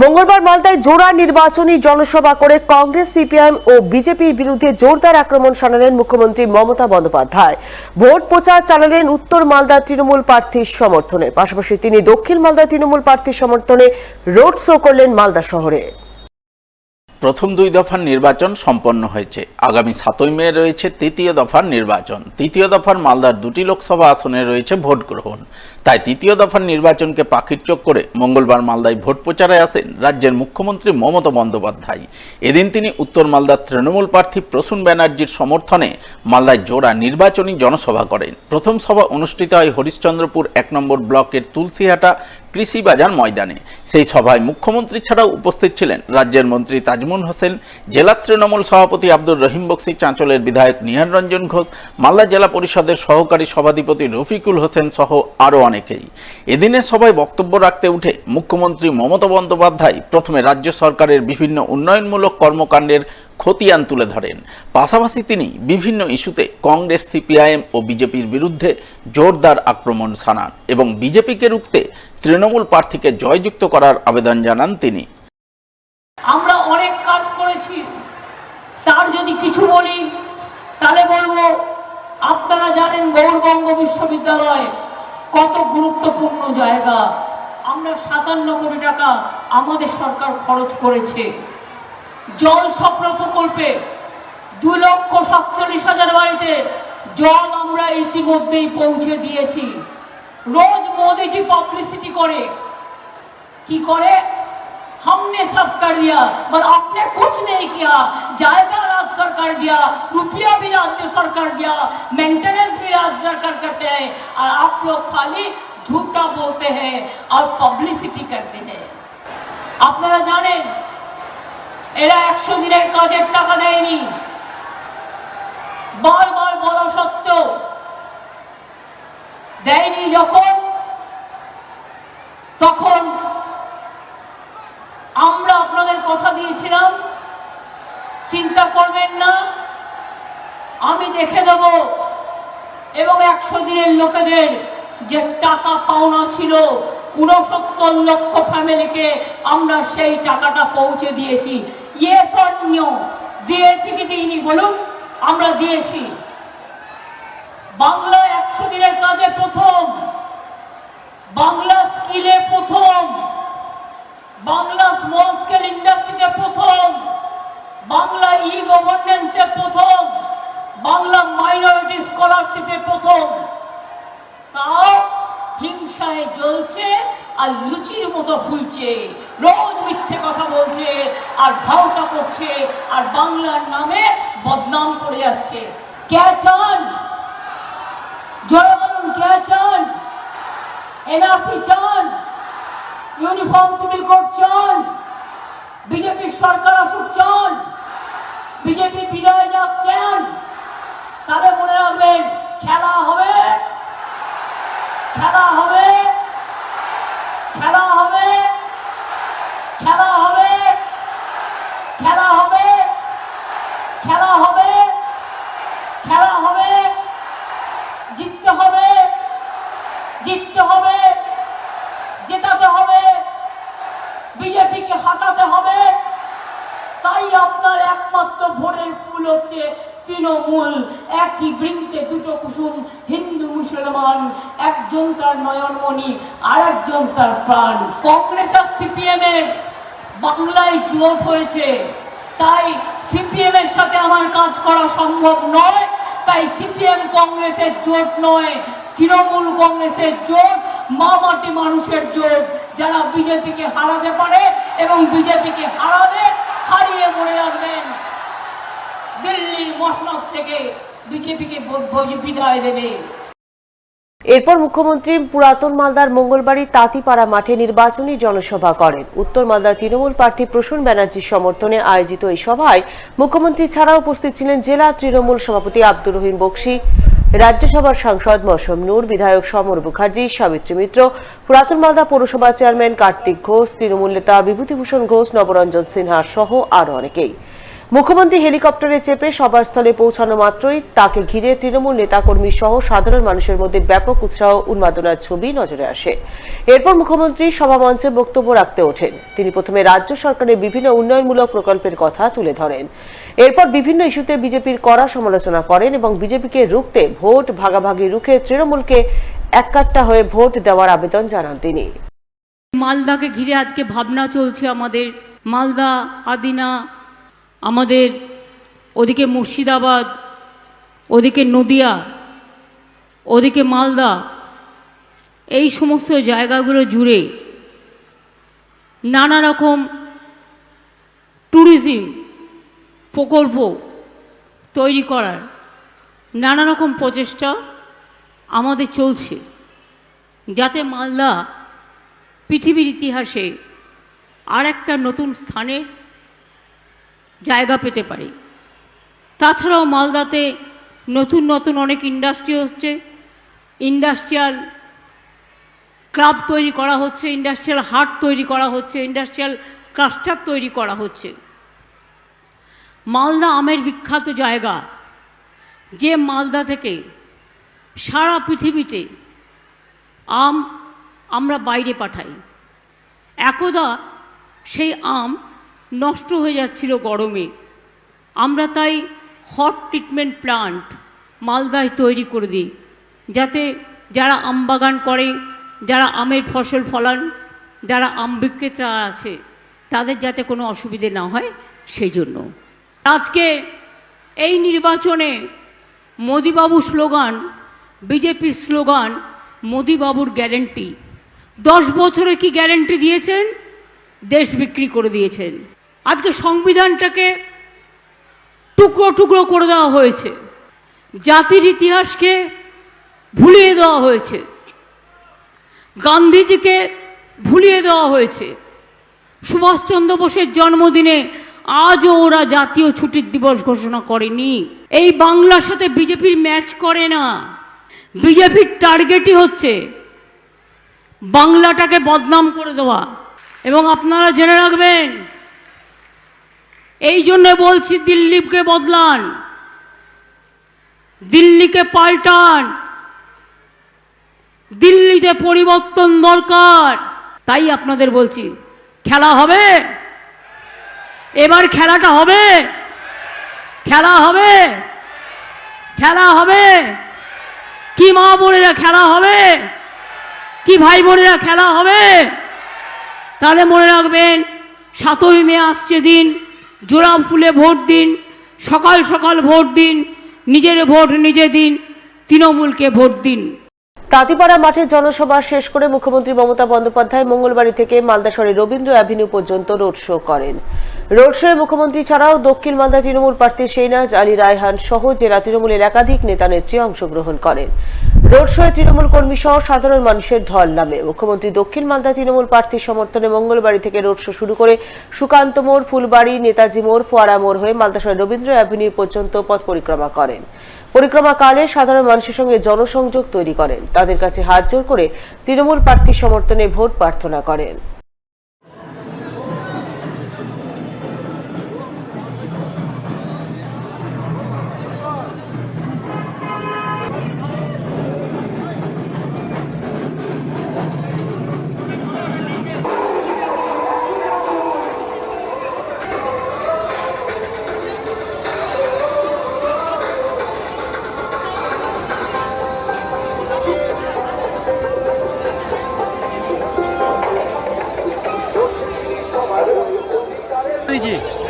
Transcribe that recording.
মঙ্গলবার মালদায় জোড়া নির্বাচনী জনসভা করে কংগ্রেস, সিপিআইএম ও বিজেপির বিরুদ্ধে জোরদার আক্রমণ শানালেন মুখ্যমন্ত্রী মমতা বন্দ্যোপাধ্যায়। ভোট প্রচার চালালেন উত্তর মালদার তৃণমূল প্রার্থীর সমর্থনে, পাশাপাশি তিনি দক্ষিণ মালদার তৃণমূল প্রার্থীর সমর্থনে রোড শো করলেন মালদা শহরে। প্রথম দুই দফার নির্বাচন সম্পন্ন হয়েছে। আগামী 7ই মে রয়েছে তৃতীয় দফার নির্বাচন। তৃতীয় দফার মালদার 2টি লোকসভা আসনে রয়েছে ভোট গ্রহণ। তাই তৃতীয় দফার নির্বাচনকে পাখির চোখ করে মঙ্গলবার মালদায় ভোট প্রচারে আসেন রাজ্যের মুখ্যমন্ত্রী মমতা বন্দ্যোপাধ্যায়। এদিন তিনি উত্তর মালদার তৃণমূল প্রার্থী প্রসূন ব্যানার্জির সমর্থনে মালদায় জোড়া নির্বাচনী জনসভা করেন। প্রথম সভা অনুষ্ঠিত হয় হরিশ্চন্দ্রপুর 1 নম্বর ব্লকের তুলসীহাটা কৃষি বাজার ময়দানে। সেই সভায় মুখ্যমন্ত্রী ছাড়াও উপস্থিত ছিলেন রাজ্যের মন্ত্রী তাজমুল হোসেন, জেলা তৃণমূল সভাপতি আব্দুর রহিম বক্সি, চাঁচলের বিধায়ক নিহার রঞ্জন ঘোষ, মালদা জেলা পরিষদের সহকারী সভাধিপতি রফিকুল হোসেন সহ আরও অনেকেই। এদিনের সভায় বক্তব্য রাখতে উঠে মুখ্যমন্ত্রী মমতা বন্দ্যোপাধ্যায় প্রথমে রাজ্য সরকারের বিভিন্ন উন্নয়নমূলক কর্মকাণ্ডের খতিয়ান তুলে ধরেন। পাশাপাশি তিনি বিভিন্ন ইস্যুতে কংগ্রেস, সিপিআইএম ও বিজেপির বিরুদ্ধে জোরদার আক্রমণ শানান এবং বিজেপিকে রুখতে তৃণমূল প্রার্থীকে জয়যুক্ত করার আবেদন জানান তিনি। আমরা অনেক কাজ করেছি, তার যদি কিছু বলি তাহলে বলবো, আপনারা জানেন গৌড়বঙ্গ বিশ্ববিদ্যালয় কত গুরুত্বপূর্ণ জায়গা। আমরা 57 কোটি টাকা আমাদের সরকার খরচ করেছে। জল স্বপ্ন প্রকল্পে 2,47,000 বাড়িতে জল আমরা ইতিমধ্যেই পৌঁছে দিয়েছি। রোজ মোদীজি পাবলিসিটি করে, কি করে, हमने सब कर दिया पर आपने कुछ नहीं किया। जायका राज्य सरकार दिया, रुपया भी राज्य सरकार दिया, मेंटेनेंस भी राज्य सरकार करते हैं और आप लोग खाली झूठा बोलते हैं और पब्लिसिटी करते हैं। আপনারা জানেন এরা 100 দিনের কাজের টাকা দেয়নি, বারবার বলা সত্ত্বেও দেয়নি। তখন আমরা আপনাদের কথা দিয়েছিলাম, চিন্তা করবেন না, আমি দেখে দেব। এবং 100 দিনের লোকেদের যে টাকা পাওনা ছিল 69 লক্ষ ফ্যামিলিকে আমরা সেই টাকাটা পৌঁছে দিয়েছি। ইয়েস অর নো, দিয়েছি কি দিইনি বলুন? আমরা দিয়েছি। বাংলা 100 দিনের কাজে প্রথম, বাংলা স্কিলে প্রথম, বাংলা স্মল স্কেল ইন্ডাস্ট্রিতে প্রথম, বাংলা ই গভর্নেন্সে প্রথম, বাংলা মাইনরিটি স্কলারশিপে প্রথম। তাও হিংসায় জ্বলছে আর লুচির মতো ফুলছে, রোজ মিথ্যে কথা বলছে আর ভাওতা করছে আর বাংলার নামে বদনাম করে যাচ্ছে। কে চান? জয় বলুন, কে চান? এনআরসি চান? ইউনিফর্ম সিভিল কোড চান? বিজেপি সরকার আসুক চান? বিজেপি বিদায় যাক চান? তাহলে মনে রাখবেন, খেলা হবে, খেলা হবে, খেলা হবে, খেলা হবে, খেলা হবে, খেলা হবে, খেলা হবে, জিততে হবে, জিততে হবে, জেতাতে হবে, বিজেপিকে হাঁটাতে হবে। তাই আপনার একমাত্র ভোটের ফুল হচ্ছে তৃণমূল। একই বৃন্তে দুটো কুসুম, হিন্দু মুসলমান, একজন তার নয়নমণি আর একজন তার প্রাণ। কংগ্রেস আর সিপিএম এর বাংলায় জোট হয়েছে, তাই সিপিএম এর সাথে আমার কাজ করা সম্ভব নয়। তাই সিপিএম কংগ্রেসের জোট নয়, তৃণমূল কংগ্রেসের জোট, মা মাটি মানুষের জোট, যারা বিজেপিকে হারাতে পারে এবং বিজেপিকে হারিয়ে মনে রাখবেন দিল্লির মসনদ থেকে বিজেপিকে বিদায় দেবে। এরপর মুখ্যমন্ত্রী পুরাতন মালদার মঙ্গলবাড়ি তাঁতিপাড়া মাঠে নির্বাচনী জনসভা করেন। উত্তর মালদার তৃণমূল প্রার্থী প্রসূন ব্যানার্জির সমর্থনে আয়োজিত এই সভায় মুখ্যমন্ত্রী ছাড়াও উপস্থিত ছিলেন জেলা তৃণমূল সভাপতি আব্দুর রহিম বক্সি, রাজ্যসভার সাংসদ মৌসুম নূর, বিধায়ক সমর মুখার্জি, সাবিত্রী মিত্র, পুরাতন মালদা পৌরসভা চেয়ারম্যান কার্তিক ঘোষ, তৃণমূল নেতা বিভূতিভূষণ ঘোষ, নবরঞ্জন সিনহা সহ আরো অনেকেই। মুখ্যমন্ত্রী হেলিকপ্টারে চেপে সভাস্থলে পৌঁছানো মাত্রই তাকে ঘিরে তৃণমূল নেতাকর্মী সহ সাধারণ মানুষের মধ্যে ব্যাপক উৎসাহ উন্মাদনার ছবি নজরে আসে। এরপর মুখ্যমন্ত্রী সভামঞ্চে বক্তব্য রাখতে ওঠেন। তিনি প্রথমে রাজ্য সরকারের বিভিন্ন উন্নয়নমূলক প্রকল্পের কথা তুলে ধরেন। এরপর বিভিন্ন ইস্যুতে বিজেপির কড়া সমালোচনা করেন এবং বিজেপিকে রুখতে ভোট ভাগাভাগি রুখে তৃণমূলকে এককাট্টা হয়ে ভোট দেওয়ার আবেদন জানান তিনি। মালদাকে ঘিরে আজকে ভাবনা চলছে আমাদের। মালদা, আদিনা, আমাদের ওদিকে মুর্শিদাবাদ, ওদিকে নদিয়া, ওদিকে মালদা, এই সমস্ত জায়গাগুলো জুড়ে নানা রকম ট্যুরিজম প্রকল্প তৈরি করার নানা রকম প্রচেষ্টা আমাদের চলছে, যাতে মালদা পৃথিবীর ইতিহাসে আর একটা নতুন স্থানের জায়গা পেতে পারে। তাছাড়াও মালদাতে নতুন নতুন অনেক ইন্ডাস্ট্রি হচ্ছে, ইন্ডাস্ট্রিয়াল ক্লাব তৈরি করা হচ্ছে, ইন্ডাস্ট্রিয়াল হাট তৈরি করা হচ্ছে, ইন্ডাস্ট্রিয়াল ক্লাস্টার তৈরি করা হচ্ছে। মালদা আমের বিখ্যাত জায়গা, যে মালদা থেকে সারা পৃথিবীতে আম আমরা বাইরে পাঠাই। একদা সেই আম নষ্ট হয়ে যাচ্ছিল গরমে, আমরা তাই হট ট্রিটমেন্ট প্লান্ট মালদায় তৈরি করে দিই, যাতে যারা আম বাগান করে, যারা আমের ফসল ফলান, যারা আম বিক্রেতা আছে, তাদের যাতে কোনো অসুবিধে না হয় সেই জন্য আজকে এই নির্বাচনে মোদিবাবু স্লোগান, বিজেপির স্লোগান মোদিবাবুর গ্যারেন্টি। 10 বছরে কি গ্যারেন্টি দিয়েছেন? দেশ বিক্রি করে দিয়েছেন। আজকে সংবিধানটাকে টুকরো টুকরো করে দেওয়া হয়েছে, জাতির ইতিহাসকে ভুলিয়ে দেওয়া হয়েছে, গান্ধীজিকে ভুলিয়ে দেওয়া হয়েছে। সুভাষচন্দ্র বোসের জন্মদিনে আজও ওরা জাতীয় ছুটির দিবস ঘোষণা করেনি। এই বাংলার সাথে বিজেপির ম্যাচ করে না। বিজেপির টার্গেটই হচ্ছে বাংলাটাকে বদনাম করে দেওয়া। এবং আপনারা জেনে রাখবেন, এই জন্য বলছি দিল্লিকে বদলান, দিল্লিকে পাল্টান, দিল্লিতে পরিবর্তন দরকার। তাই আপনাদের বলছি, খেলা হবে, এবার খেলাটা হবে, খেলা হবে, খেলা হবে। কি মা বোনেরা খেলা হবে, কি ভাই বোনেরা খেলা হবে। তাহলে মনে রাখবেন, 7ই মে আসছে দিন, জোড়া ফুলে ভোট দিন, সকাল সকাল ভোট দিন, নিজের ভোট নিজে দিন, তৃণমূলকে ভোট দিন। তাঁতিপাড়া মাঠে জনসভা শেষ করে মুখ্যমন্ত্রী মমতা বন্দ্যোপাধ্যায় মঙ্গলবাড়ি থেকে মালদা শহরের রবীন্দ্র অ্যাভিনিউ পর্যন্ত রোড শো করেন। রোড শোয়ে মুখ্যমন্ত্রী ছাড়াও দক্ষিণ মালদা তৃণমূল প্রার্থী শেহনাজ আলী রায়হান সহ জেলা তৃণমূলের একাধিক নেতা নেত্রী অংশগ্রহণ করেন। রোড শোয়ে তৃণমূল কর্মী সহ সাধারণ মানুষের ঢল নামে। মুখ্যমন্ত্রী দক্ষিণ মালদা তৃণমূল প্রার্থীর সমর্থনে মঙ্গলবাড়ি থেকে রোড শো শুরু করে সুকান্ত মোড়, ফুলবাড়ি, নেতাজি মোড়, ফোয়ারা মোড় হয়ে মালদা শহরের রবীন্দ্র অ্যাভিনিউ পর্যন্ত পথ পরিক্রমা করেন। পরিক্রমাকালে সাধারণ মানুষের সঙ্গে জনসংযোগ তৈরি করেন, তাদের কাছে হাত জোড় করে তৃণমূল প্রার্থীর সমর্থনে ভোট প্রার্থনা করেন। जी